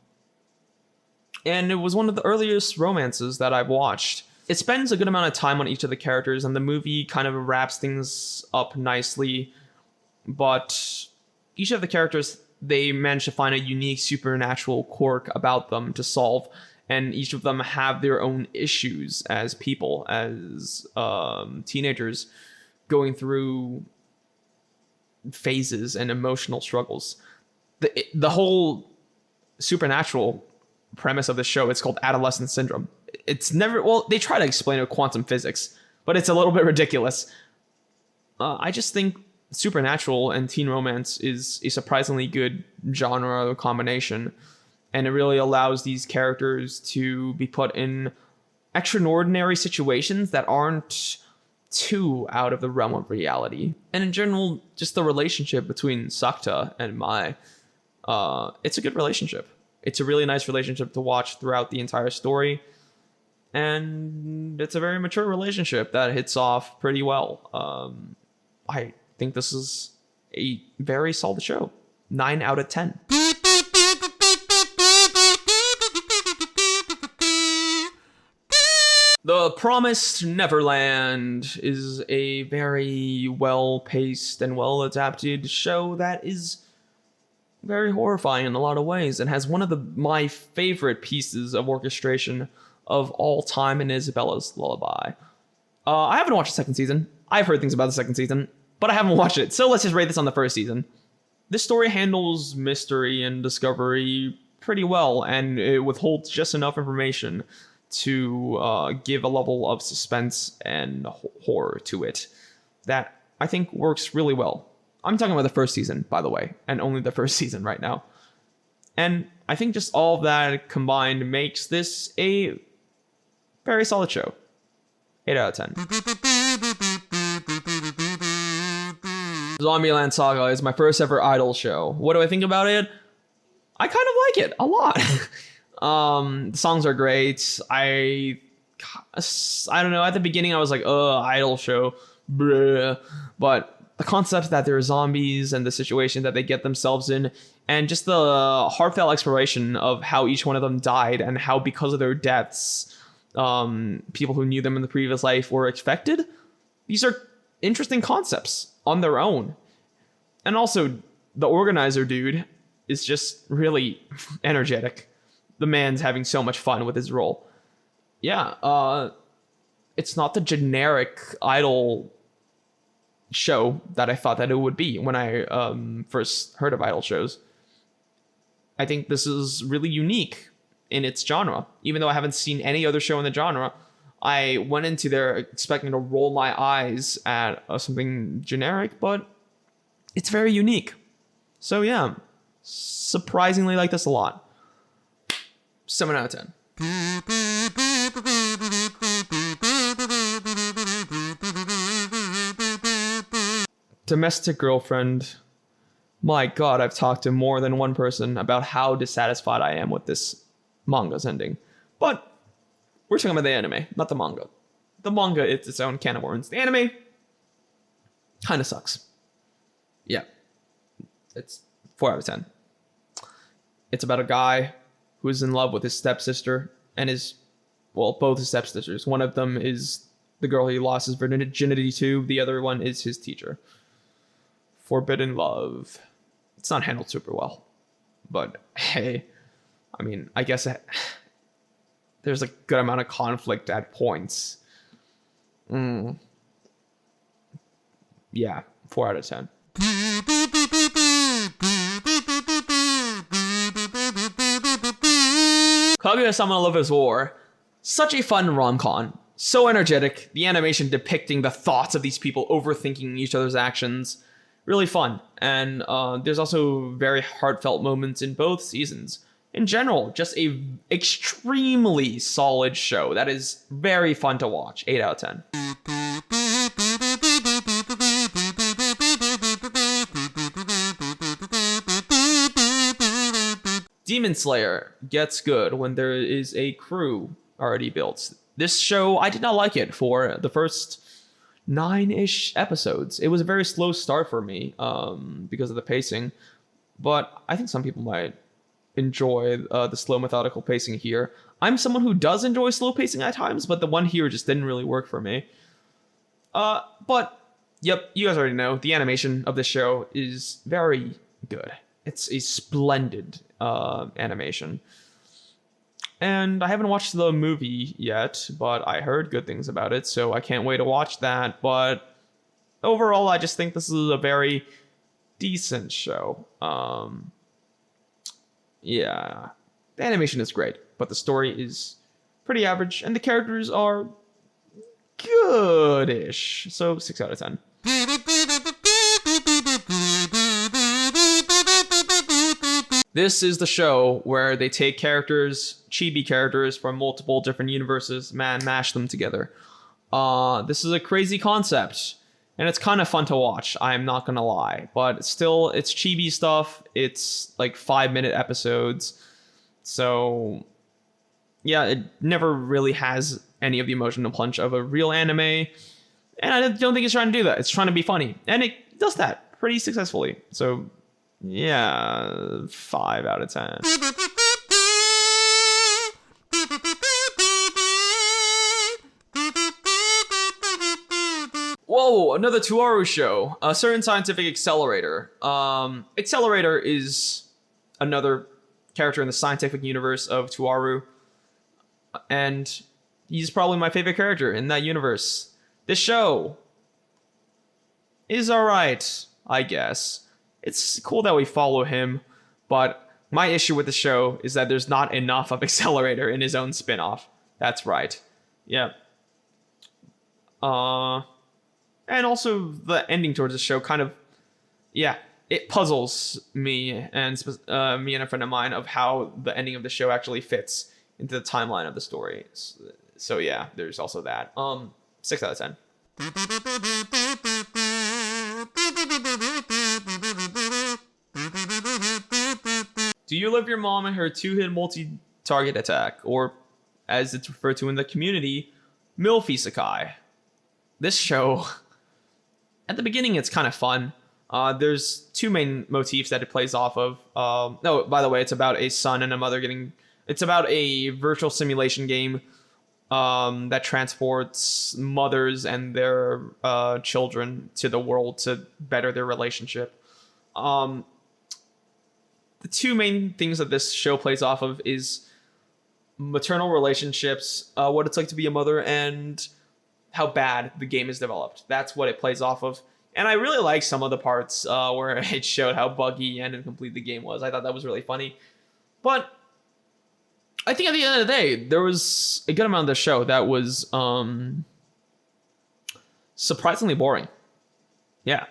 it was one of the earliest romances that I've watched. It spends a good amount of time on each of the characters, and the movie kind of wraps things up nicely. But each of the characters, they manage to find a unique supernatural quirk about them to solve. And each of them have their own issues as people, as teenagers going through phases and emotional struggles. the whole supernatural premise of the show, it's called adolescent syndrome. It's never, well, they try to explain it with quantum physics, but it's a little bit ridiculous. I just think supernatural and teen romance is a surprisingly good genre combination, and it really allows these characters to be put in extraordinary situations that aren't too out of the realm of reality. And in general, just the relationship between Sakta and Mai, it's a good relationship. It's a really nice relationship to watch throughout the entire story, and it's a very mature relationship that hits off pretty well. I think this is a very solid show. 9 out of 10. The Promised Neverland is a very well-paced and well-adapted show that is very horrifying in a lot of ways and has one of my favorite pieces of orchestration of all time in Isabella's Lullaby. I haven't watched the second season. I've heard things about the second season, but I haven't watched it. So let's just rate this on the first season. This story handles mystery and discovery pretty well, and it withholds just enough information to give a level of suspense and horror to it that I think works really well. I'm talking about the first season, by the way, and only the first season right now. And I think just all of that combined makes this a very solid show. 8 out of 10. Zombieland Saga is my first ever idol show. What do I think about it? I kind of like it a lot. The songs are great. I don't know. At the beginning, I was like, idol show. Bleh. But the concept that there are zombies and the situation that they get themselves in, and just the heartfelt exploration of how each one of them died and how because of their deaths, people who knew them in the previous life were affected. These are interesting concepts on their own. And also, the organizer dude is just really energetic. The man's having so much fun with his role. Yeah, it's not the generic idol show that I thought that it would be when I first heard of idol shows. I think this is really unique in its genre. Even though I haven't seen any other show in the genre, I went into there expecting to roll my eyes at something generic, but it's very unique. So yeah, surprisingly like this a lot. 7 out of 10. Domestic Girlfriend. My god, I've talked to more than one person about how dissatisfied I am with this manga's ending. But we're talking about the anime, not the manga. The manga, it's its own can of worms. The anime kind of sucks. Yeah. It's 4 out of 10. It's about a guy who is in love with his stepsister and both his stepsisters. One of them is the girl he lost his virginity to. The other one is his teacher. Forbidden love. It's not handled super well. But hey, I mean, I guess there's a good amount of conflict at points. Yeah, 4 out of 10. Kaguya-sama Love is War. Such a fun rom-com. So energetic. The animation depicting the thoughts of these people overthinking each other's actions. Really fun. And there's also very heartfelt moments in both seasons. In general, just a extremely solid show that is very fun to watch. 8 out of 10. Demon Slayer gets good when there is a crew already built. This show, I did not like it for the first 9-ish episodes. It was a very slow start for me because of the pacing, but I think some people might enjoy the slow methodical pacing here. I'm someone who does enjoy slow pacing at times, but the one here just didn't really work for me. But yep, you guys already know the animation of this show is very good. It's a splendid animation. And I haven't watched the movie yet, but I heard good things about it, so I can't wait to watch that. But overall, I just think this is a very decent show. yeah, the animation is great, but the story is pretty average, and the characters are goodish. So 6 out of 10. This is the show where they take characters, chibi characters from multiple different universes, mash them together. This is a crazy concept, and it's kind of fun to watch, I'm not gonna lie. But still, it's chibi stuff. It's like 5-minute episodes. So, yeah, it never really has any of the emotional punch of a real anime. And I don't think it's trying to do that. It's trying to be funny. And it does that pretty successfully. So, yeah, 5 out of 10. Whoa, another Toaru show. A certain scientific accelerator. Accelerator is another character in the scientific universe of Toaru. And he's probably my favorite character in that universe. This show is alright, I guess. It's cool that we follow him, but my issue with the show is that there's not enough of Accelerator in his own spin-off. That's right. Yeah. And also the ending towards the show kind of, yeah, it puzzles me and me and a friend of mine of how the ending of the show actually fits into the timeline of the story. So yeah, there's also that. 6 out of 10. Do you love your mom and her 2-hit multi-target attack, or as it's referred to in the community, Milf Isekai? This show, at the beginning, it's kind of fun. There's 2 main motifs that it plays off of. No, by the way, it's about a son and a mother getting... It's about a virtual simulation game that transports mothers and their children to the world to better their relationship. The 2 main things that this show plays off of is maternal relationships, what it's like to be a mother, and how bad the game is developed. That's what it plays off of. And I really like some of the parts where it showed how buggy and incomplete the game was. I thought that was really funny. But I think at the end of the day, there was a good amount of the show that was surprisingly boring. Yeah.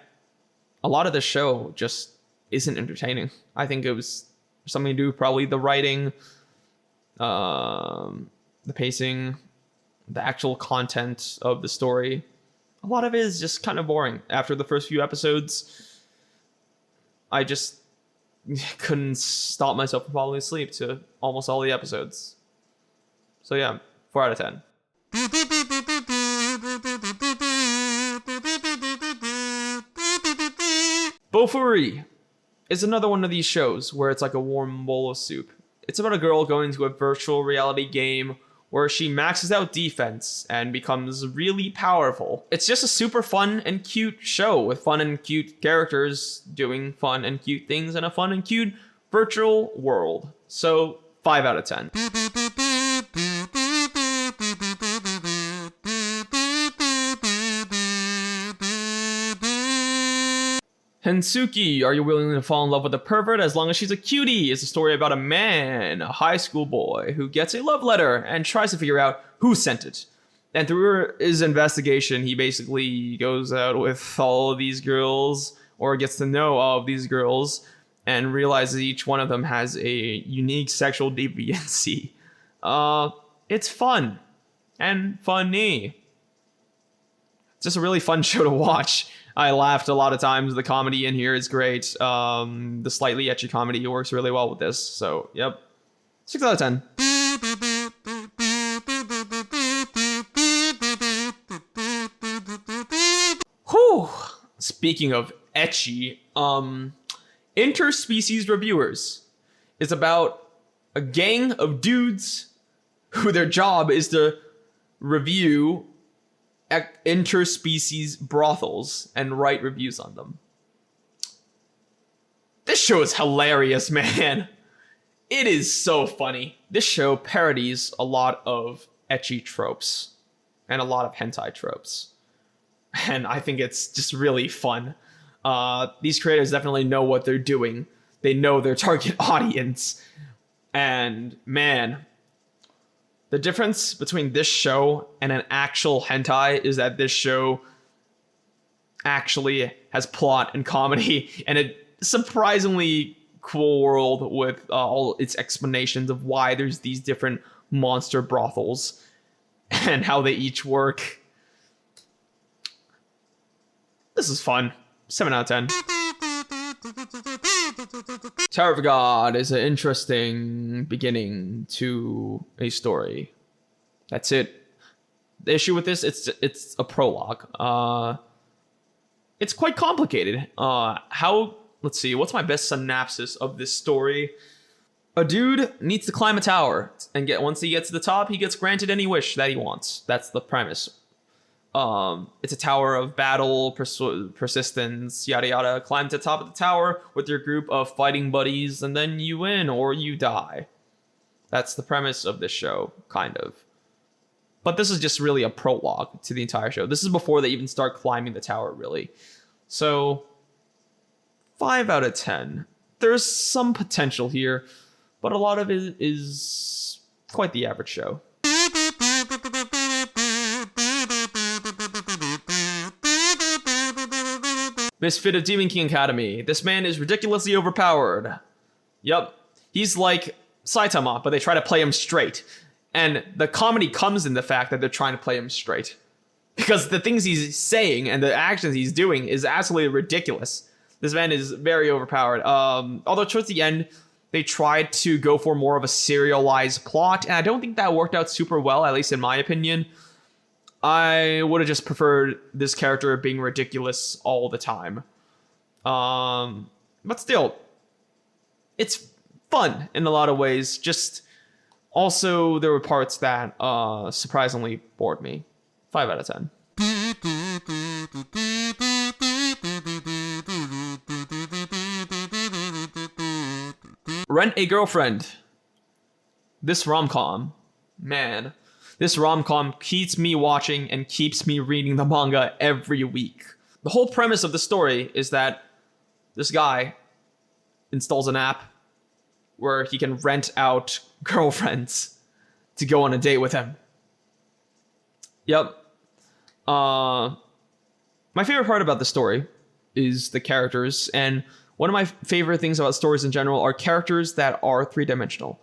A lot of the show just isn't entertaining. I think it was something to do with probably the writing, the pacing, the actual content of the story. A lot of it is just kind of boring. After the first few episodes, I just couldn't stop myself from falling asleep to almost all the episodes. So yeah, 4 out of 10. Bofuri is another one of these shows where it's like a warm bowl of soup. It's about a girl going to a virtual reality game where she maxes out defense and becomes really powerful. It's just a super fun and cute show with fun and cute characters doing fun and cute things in a fun and cute virtual world. So 5 out of 10. Hensuki, Are You Willing to Fall in Love with a Pervert as Long as She's a Cutie? Is a story about a man, a high school boy, who gets a love letter and tries to figure out who sent it. And through his investigation, he basically goes out with all of these girls, or gets to know all of these girls, and realizes each one of them has a unique sexual deviancy. It's fun. And funny. It's just a really fun show to watch. I laughed a lot of times. The comedy in here is great. The slightly ecchi comedy works really well with this. So, yep. 6 out of 10. Whew. Speaking of ecchi, Interspecies Reviewers is about a gang of dudes who their job is to review interspecies brothels and write reviews on them. This show is hilarious, man. It is so funny. This show parodies a lot of ecchi tropes and a lot of hentai tropes. And I think it's just really fun. These creators definitely know what they're doing. they know their target audience. And man, the difference between this show and an actual hentai is that this show actually has plot and comedy and a surprisingly cool world with all its explanations of why there's these different monster brothels and how they each work. This is fun. 7 out of 10. Tower of God is an interesting beginning to a story. That's it. The issue with this, it's a prologue. It's quite complicated. Let's see, what's my best synopsis of this story? A dude needs to climb a tower, and once he gets to the top, he gets granted any wish that he wants. That's the premise. It's a tower of battle, persistence, yada yada. Climb to the top of the tower with your group of fighting buddies, and then you win or you die. That's the premise of this show, kind of. But this is just really a prologue to the entire show. This is before they even start climbing the tower, really. So, 5 out of 10. There's some potential here, but a lot of it is quite the average show. Misfit of Demon King Academy. This man is ridiculously overpowered. Yup. He's like Saitama, but they try to play him straight. And the comedy comes in the fact that they're trying to play him straight. Because the things he's saying and the actions he's doing is absolutely ridiculous. This man is very overpowered. Although towards the end, they tried to go for more of a serialized plot, and I don't think that worked out super well, at least in my opinion. I would have just preferred this character being ridiculous all the time. But still, it's fun in a lot of ways. Just also, there were parts that surprisingly bored me. 5 out of 10. Rent a Girlfriend. This rom-com, man. This rom-com keeps me watching and keeps me reading the manga every week. The whole premise of the story is that this guy installs an app where he can rent out girlfriends to go on a date with him. Yep. My favorite part about the story is the characters, and one of my favorite things about stories in general are characters that are three-dimensional.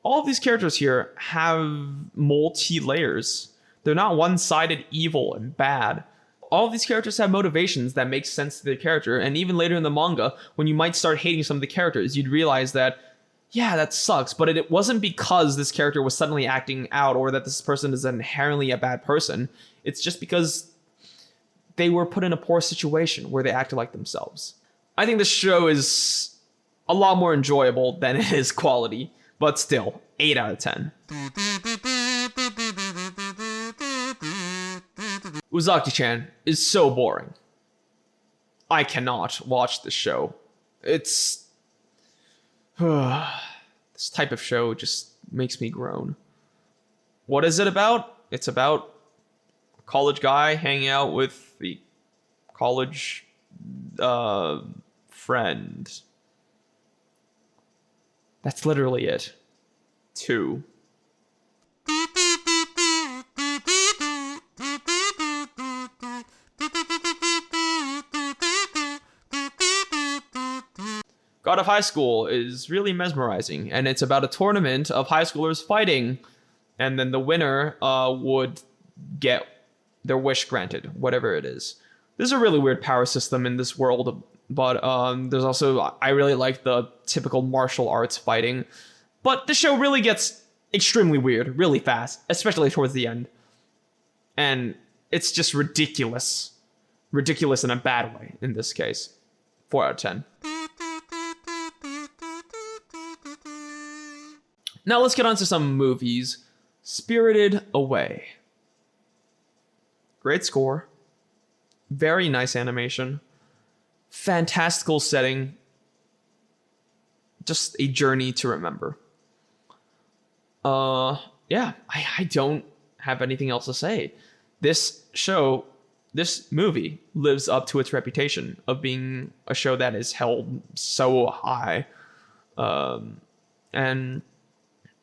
All of these characters here have multi-layers. They're not one-sided evil and bad. All of these characters have motivations that make sense to their character, and even later in the manga, when you might start hating some of the characters, you'd realize that, yeah, that sucks, but it wasn't because this character was suddenly acting out or that this person is inherently a bad person. It's just because they were put in a poor situation where they acted like themselves. I think this show is a lot more enjoyable than it is quality. But still, 8 out of 10. Uzaki-chan is so boring. I cannot watch this show. It's... this type of show just makes me groan. What is it about? It's about a college guy hanging out with the college friend. That's literally it. 2. God of High School is really mesmerizing, and it's about a tournament of high schoolers fighting, and then the winner would get their wish granted, whatever it is. There's a really weird power system in this world, but there's also, I really like the typical martial arts fighting. But the show really gets extremely weird really fast, especially towards the end. And it's just ridiculous. Ridiculous in a bad way in this case. 4 out of 10. Now let's get on to some movies. Spirited Away. Great score. Very nice animation. Fantastical setting. Just a journey to remember. Yeah, I don't have anything else to say. This movie lives up to its reputation of being a show that is held so high. And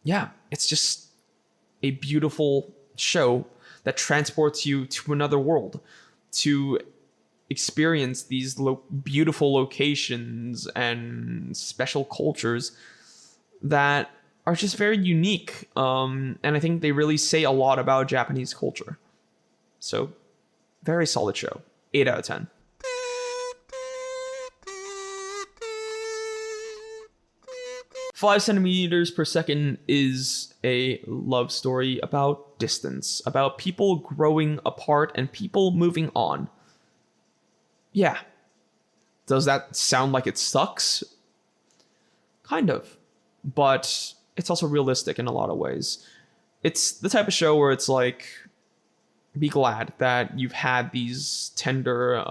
yeah, it's just a beautiful show that transports you to another world to experience these beautiful locations and special cultures that are just very unique. And I think they really say a lot about Japanese culture. So, very solid show. 8 out of 10. Five centimeters per second is a love story about distance, about people growing apart and people moving on. Yeah. Does that sound like it sucks? Kind of. But it's also realistic in a lot of ways. It's the type of show where it's like, be glad that you've had these tender,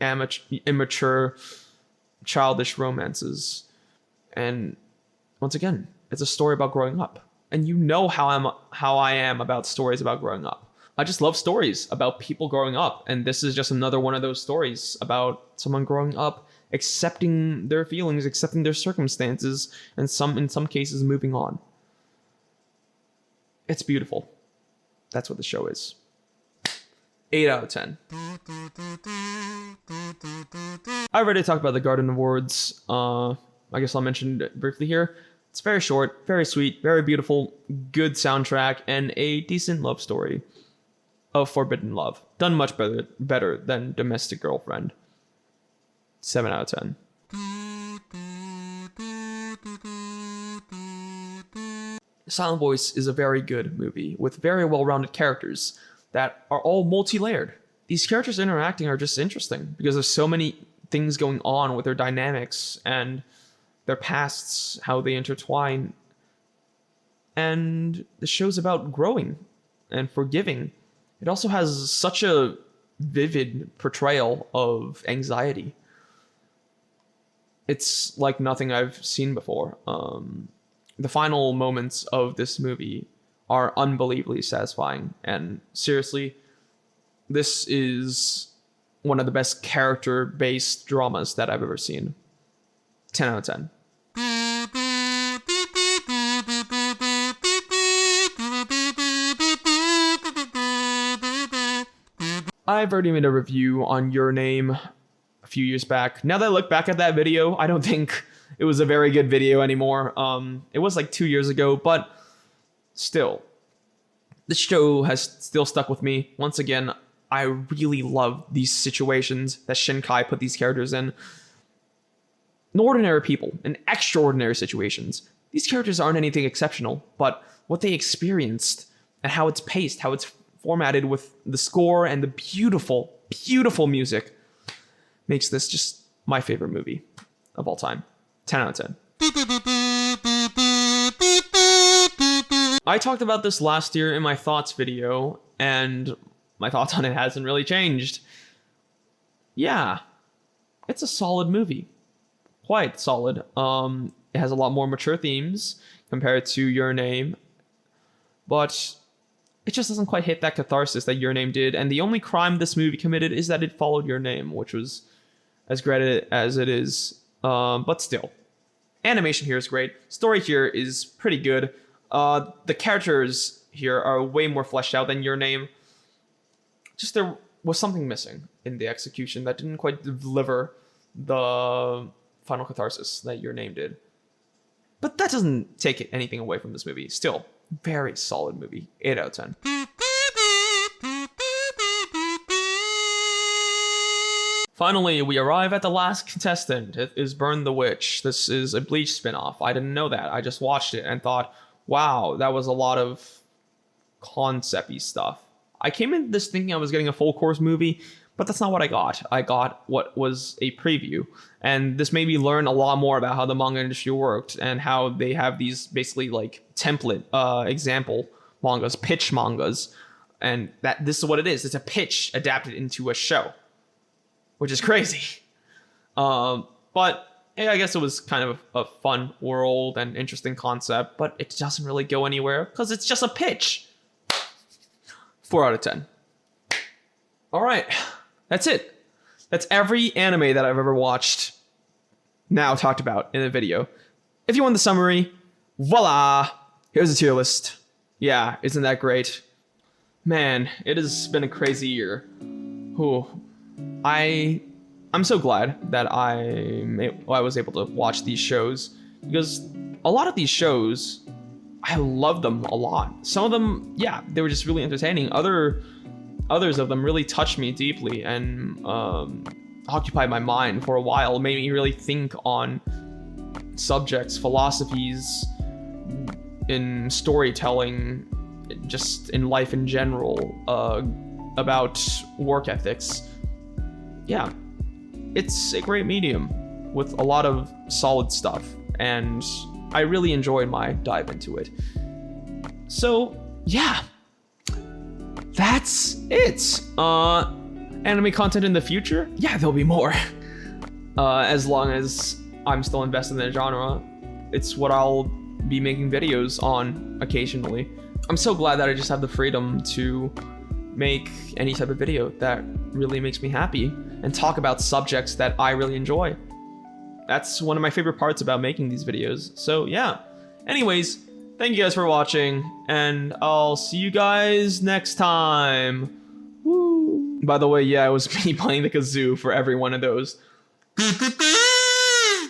immature, childish romances. And once again, it's a story about growing up. And you know how I am about stories about growing up. I just love stories about people growing up. And this is just another one of those stories about someone growing up, accepting their feelings, accepting their circumstances, and in some cases moving on. It's beautiful. That's what the show is. 8 out of 10. I already talked about the Garden Awards. I guess I'll mention it briefly here. It's very short, very sweet, very beautiful, good soundtrack, and a decent love story of forbidden love. Done much better than Domestic Girlfriend. 7 out of 10. Silent Voice is a very good movie with very well-rounded characters that are all multi-layered. These characters interacting are just interesting because there's so many things going on with their dynamics and their pasts, how they intertwine. And the show's about growing and forgiving. It also has such a vivid portrayal of anxiety. It's like nothing I've seen before. The final moments of this movie are unbelievably satisfying. And seriously, this is one of the best character-based dramas that I've ever seen. 10 out of 10. I've already made a review on Your Name a few years back. Now that I look back at that video, I don't think it was a very good video anymore. It was like 2 years ago, but still, this show has still stuck with me. Once again, I really love these situations that Shinkai put these characters in. Ordinary people in extraordinary situations. These characters aren't anything exceptional, but what they experienced and how it's paced, how it's formatted with the score and the beautiful, beautiful music makes this just my favorite movie of all time. 10 out of 10. I talked about this last year in my thoughts video, and my thoughts on it hasn't really changed. Yeah, it's a solid movie. Quite solid. It has a lot more mature themes compared to Your Name, but it just doesn't quite hit that catharsis that Your Name did. And the only crime this movie committed is that it followed Your Name, which was as great as it is. But still, animation here is great. Story here is pretty good. The characters here are way more fleshed out than Your Name. Just there was something missing in the execution that didn't quite deliver the final catharsis that Your Name did. But that doesn't take anything away from this movie. Still, very solid movie. 8 out of 10. Finally, we arrive at the last contestant. It is Burn the Witch. This is a Bleach spinoff. I didn't know that. I just watched it and thought, wow, that was a lot of concept-y stuff. I came into this thinking I was getting a full course movie, but that's not what I got. I got what was a preview. And this made me learn a lot more about how the manga industry worked and how they have these basically like template example mangas, pitch mangas. And that this is what it is. It's a pitch adapted into a show, which is crazy. But yeah, I guess it was kind of a fun world and interesting concept, but it doesn't really go anywhere because it's just a pitch. 4 out of 10. All right. That's it. That's every anime that I've ever watched now talked about in a video. If you want the summary, voila! Here's a tier list. Yeah, isn't that great? Man, it has been a crazy year. Ooh. I'm so glad that I was able to watch these shows, because a lot of these shows, I love them a lot. Some of them, yeah, they were just really entertaining. Others of them really touched me deeply and occupied my mind for a while, made me really think on subjects, philosophies, in storytelling, just in life in general, about work ethics. Yeah, it's a great medium with a lot of solid stuff, and I really enjoyed my dive into it. So, yeah, that's it. Anime content in the future? Yeah, there'll be more. As long as I'm still invested in the genre, it's what I'll be making videos on occasionally. I'm so glad that I just have the freedom to make any type of video that really makes me happy and talk about subjects that I really enjoy. That's one of my favorite parts about making these videos. So yeah. Anyways, thank you guys for watching, and I'll see you guys next time. Woo! By the way, yeah, it was me playing the kazoo for every one of those.